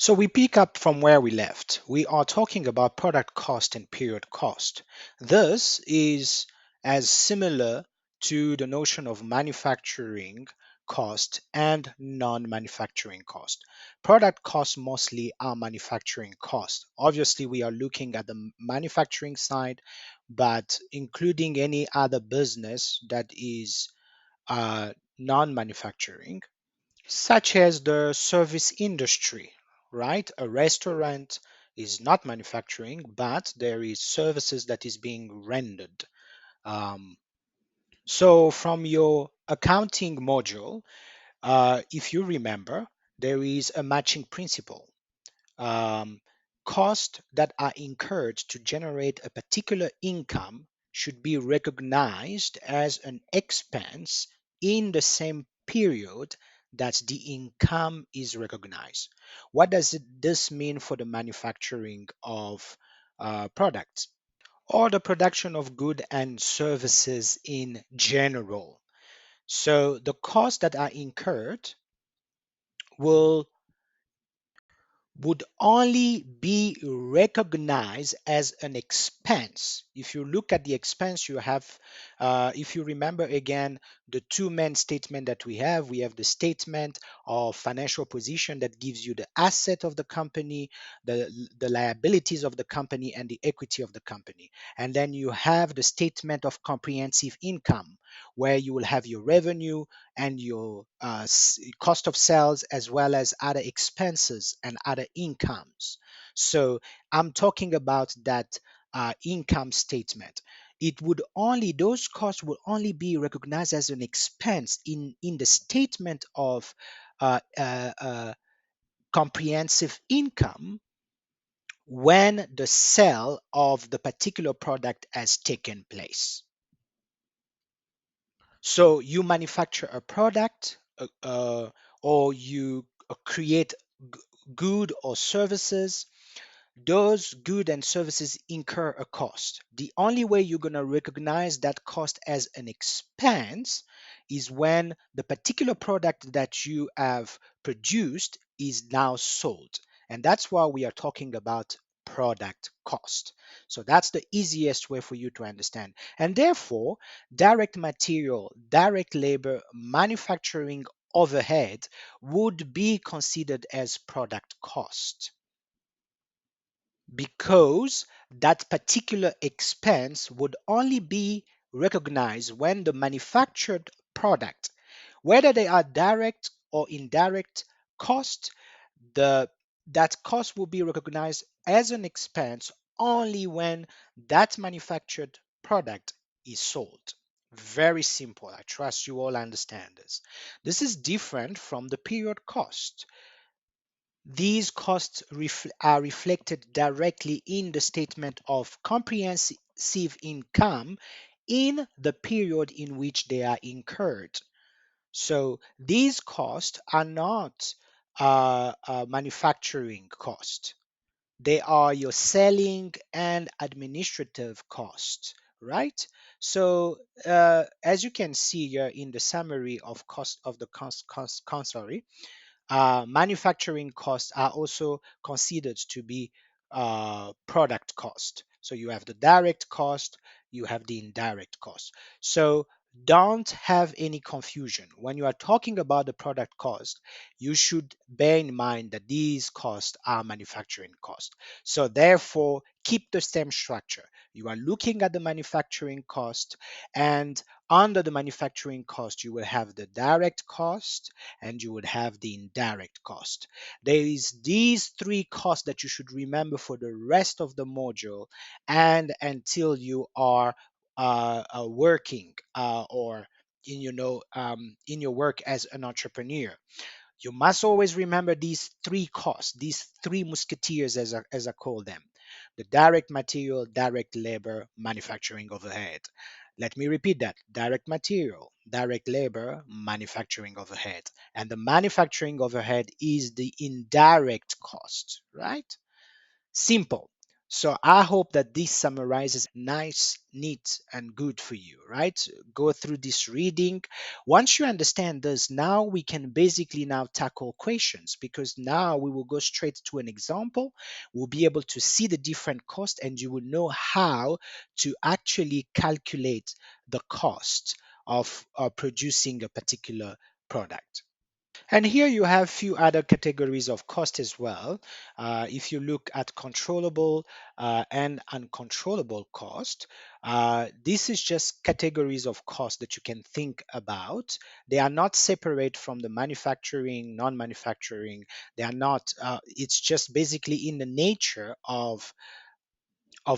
So we pick up from where we left. We are talking about product cost and period cost. This is as similar to the notion of manufacturing cost and non-manufacturing cost. Product costs mostly are manufacturing cost. Obviously, we are looking at the manufacturing side, but including any other business that is non-manufacturing, such as the service industry, right? A restaurant is not manufacturing, but there is services that is being rendered. Um, so from your accounting module, if you remember, there is a matching principle. Um, Costs that are incurred to generate a particular income should be recognized as an expense in the same period that the income is recognized. What does this mean for the manufacturing of products or the production of goods and services in general? So the costs that are incurred will would only be recognized as an expense. If you look at the expense you have, if you remember again, the two main statement that we have the statement of financial position that gives you the asset of the company, the liabilities of the company, and the equity of the company. And then you have the statement of comprehensive income, where you will have your revenue and your cost of sales, as well as other expenses and other incomes. So I'm talking about that income statement. It would only, those costs will only be recognized as an expense in the statement of uh, uh, uh, comprehensive income when the sale of the particular product has taken place. So you manufacture a product, or you create g- good or services. Those good and services incur a cost. The only way you're going to recognize that cost as an expense is when the particular product that you have produced is now sold. And that's why we are talking about product cost. So that's the easiest way for you to understand. And therefore, direct material, direct labor, manufacturing overhead would be considered as product cost, because that particular expense would only be recognized when the manufactured product, whether they are direct or indirect cost, the that cost will be recognized as an expense only when that manufactured product is sold. Very simple. I trust you all understand this. This is different from the period cost. These costs are reflected directly in the statement of comprehensive income in the period in which they are incurred. So these costs are not manufacturing costs. They are your selling and administrative costs, right? So as you can see here in the summary of cost of the sorry, manufacturing costs are also considered to be product cost. So you have the direct cost, you have the indirect cost. So don't have any confusion. When you are talking about the product cost, you should bear in mind that these costs are manufacturing costs. So therefore, keep the same structure. You are looking at the manufacturing cost, and under the manufacturing cost, you will have the direct cost and you would have the indirect cost. There is these three costs that you should remember for the rest of the module and until you are working or in your work as an entrepreneur. You must always remember these three costs, these three musketeers, as I call them: the direct material, direct labor, manufacturing overhead. Let me repeat that: direct material, direct labor, manufacturing overhead. And the manufacturing overhead is the indirect cost, right? Simple. So I hope that this summarizes nice, neat, and good for you, right? Go through this reading. Once you understand this, now we can basically now tackle questions, because now we will go straight to an example. We'll be able to see the different costs, and you will know how to actually calculate the cost of producing a particular product. And here you have few other categories of cost as well. If you look at controllable and uncontrollable cost, this is just categories of cost that you can think about. They are not separate from the manufacturing, non-manufacturing. They are not. It's just basically in the nature of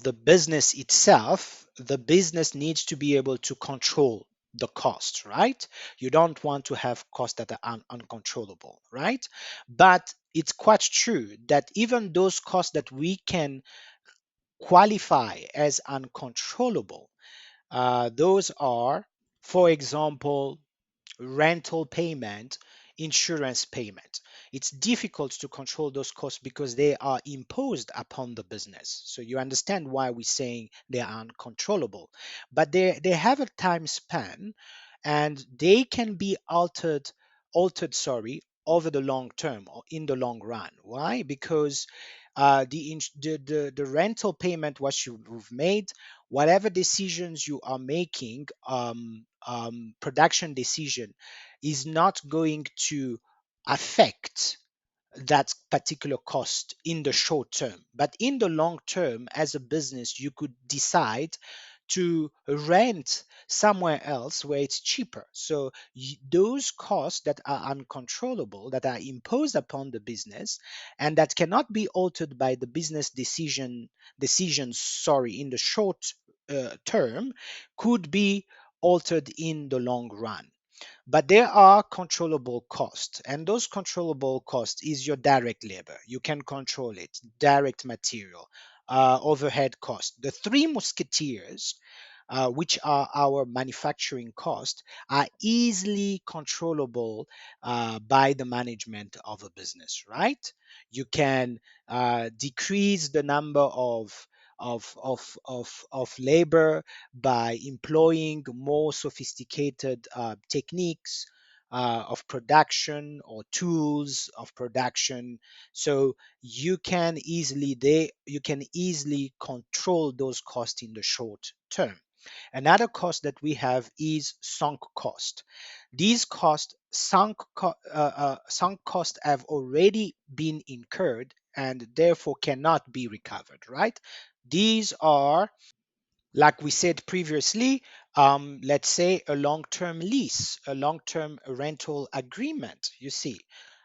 the business itself. The business needs to be able to control the cost, right? You don't want to have costs that are uncontrollable, right? But it's quite true that even those costs that we can qualify as uncontrollable, those are, for example, rental payment, insurance payment. It's difficult to control those costs because they are imposed upon the business. So you understand why we're saying they are uncontrollable. But they have a time span, and they can be altered, over the long term or in the long run. Why? Because the rental payment what you've made, whatever decisions you are making, production decision, is not going to affect that particular cost in the short term. But in the long term, as a business, you could decide to rent somewhere else where it's cheaper. So those costs that are uncontrollable, that are imposed upon the business, and that cannot be altered by the business decisions, sorry, in the short term, could be altered in the long run. But there are controllable costs, and those controllable costs is your direct labor. You can control it, direct material, overhead cost. The three musketeers, which are our manufacturing costs, are easily controllable by the management of a business, right? You can decrease the number of labor by employing more sophisticated techniques of production or tools of production. So you can easily control those costs in the short term. Another cost that we have is sunk cost. These sunk costs have already been incurred and therefore cannot be recovered, right? These are, like we said previously, let's say a long-term lease, a long-term rental agreement. You see,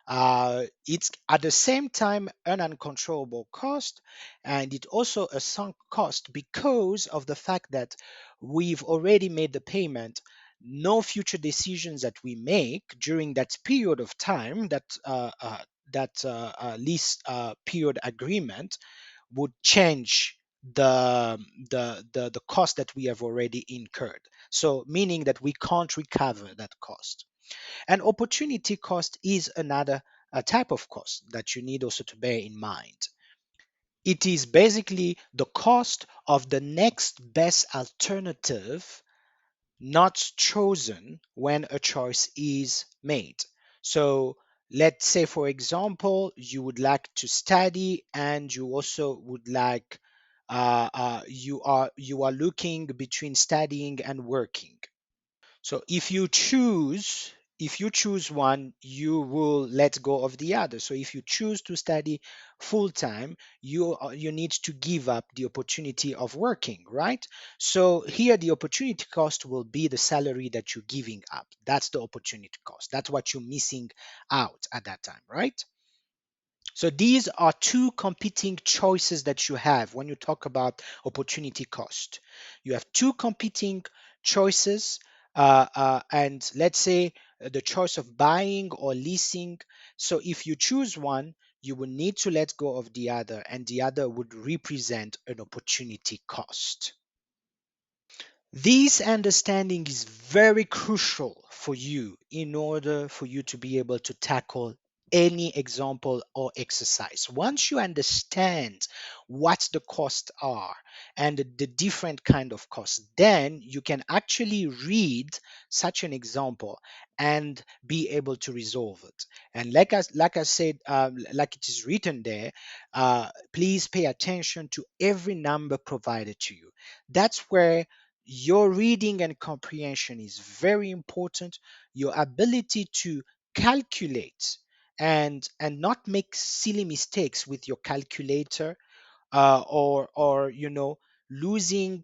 it's at the same time an uncontrollable cost, and it also a sunk cost because of the fact that we've already made the payment. No future decisions that we make during that period of time, that lease period agreement, would change the cost that we have already incurred. So meaning that we can't recover that cost. And opportunity cost is another type of cost that you need also to bear in mind. It is basically the cost of the next best alternative not chosen when a choice is made. So let's say, for example, you would like to study and you also would like you are looking between studying and working. So if you choose one, you will let go of the other. So if you choose to study full time, you need to give up the opportunity of working, right? So here the opportunity cost will be the salary that you're giving up. That's the opportunity cost. That's what you're missing out at that time, right? So these are two competing choices that you have when you talk about opportunity cost. You have two competing choices, and let's say the choice of buying or leasing. So if you choose one, you will need to let go of the other, and the other would represent an opportunity cost. This understanding is very crucial for you in order for you to be able to tackle any example or exercise. Once you understand what the costs are and the different kind of costs, then you can actually read such an example and be able to resolve it. And like I said, like it is written there, please pay attention to every number provided to you. That's where your reading and comprehension is very important. Your ability to calculate and not make silly mistakes with your calculator, or losing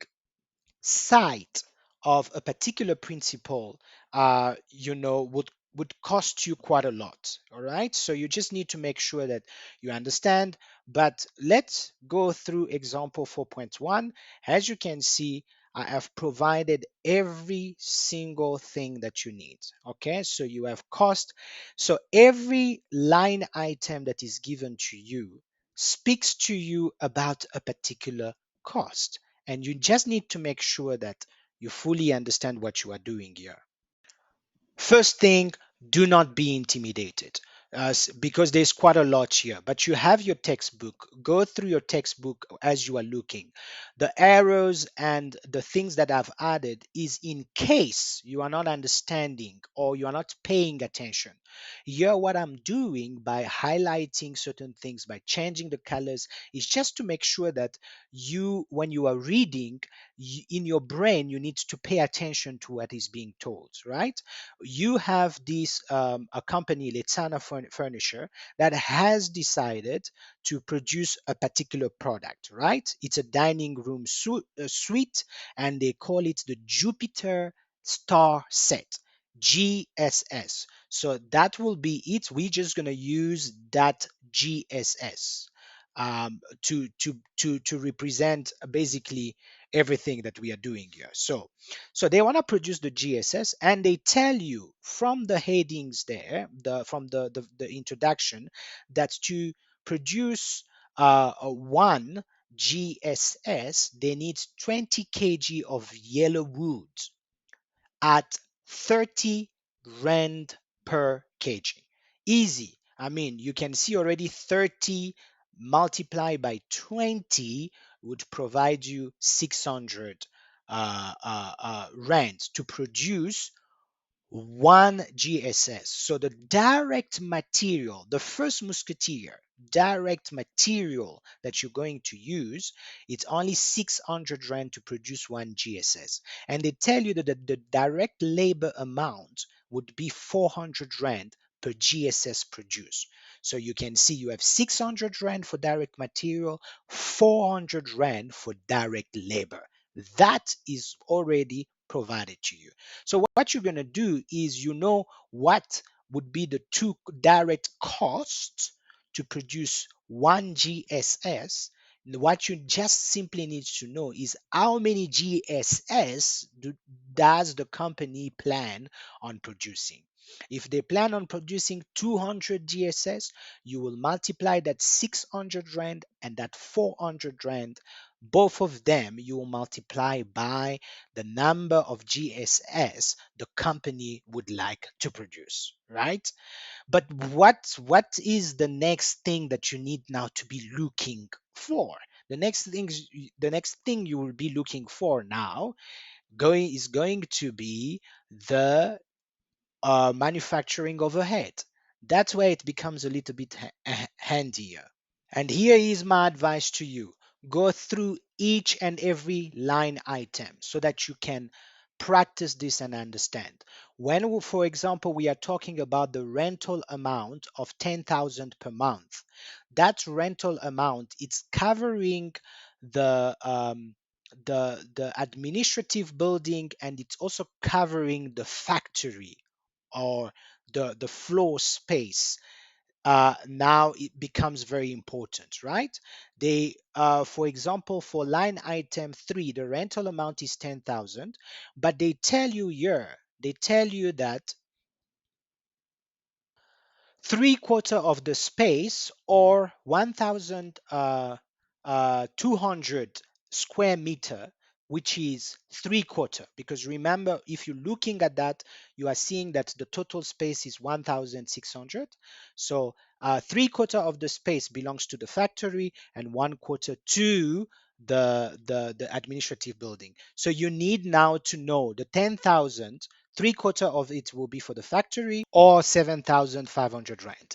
sight of a particular principle, would cost you quite a lot. All right, so you just need to make sure that you understand. But let's go through example 4.1. As you can see, I have provided every single thing that you need. Okay, so you have cost. So every line item that is given to you speaks to you about a particular cost, and you just need to make sure that you fully understand what you are doing here. First thing, do not be intimidated, because there's quite a lot here. But you have your textbook. Go through your textbook as you are looking. The arrows and the things that I've added is in case you are not understanding or you are not paying attention. Here, what I'm doing by highlighting certain things, by changing the colors, is just to make sure that when you are reading, in your brain, you need to pay attention to what is being told, right? You have this a company, Letsana Furniture, that has decided to produce a particular product, right? It's a dining room suite, and they call it the Jupiter Star Set, GSS. So that will be it. We're just going to use that GSS to represent basically everything that we are doing here. So they want to produce the GSS, and they tell you from the headings there, from the introduction, that to produce one GSS, they need 20 kg of yellow wood at 30 rand per kg. Easy. I mean, you can see already 30 multiplied by 20 would provide you 600 rand to produce one GSS. So the direct material, the first musketeer, direct material that you're going to use, it's only 600 rand to produce one GSS. And they tell you that the direct labor amount would be 400 rand per GSS produced. So you can see you have 600 rand for direct material, 400 rand for direct labor. That is already provided to you. So what you're going to do is, what would be the two direct costs to produce one GSS. What you just simply need to know is how many GSS does the company plan on producing. If they plan on producing 200 GSS, you will multiply that 600 rand and that 400 rand. Both of them you will multiply by the number of GSS the company would like to produce, right? But what is the next thing that you need now to be looking for? The next thing you will be looking for now going to be the manufacturing overhead. That's where it becomes a little bit handier. And here is my advice to you. Go through each and every line item so that you can practice this and understand. When, for example, we are talking about the rental amount of 10,000 per month, that rental amount, it's covering the the administrative building, and it's also covering the factory, or the floor space. Now it becomes very important, right? For example, for line item 3, the rental amount is 10,000, but they tell you here, they tell you that 3/4 of the space, or 1,200 square meter, which is 3/4. Because remember, if you're looking at that, you are seeing that the total space is 1,600. So 3/4 of the space belongs to the factory and 1/4 to the administrative building. So you need now to know the 10,000, 3/4 of it will be for the factory or 7,500 rand.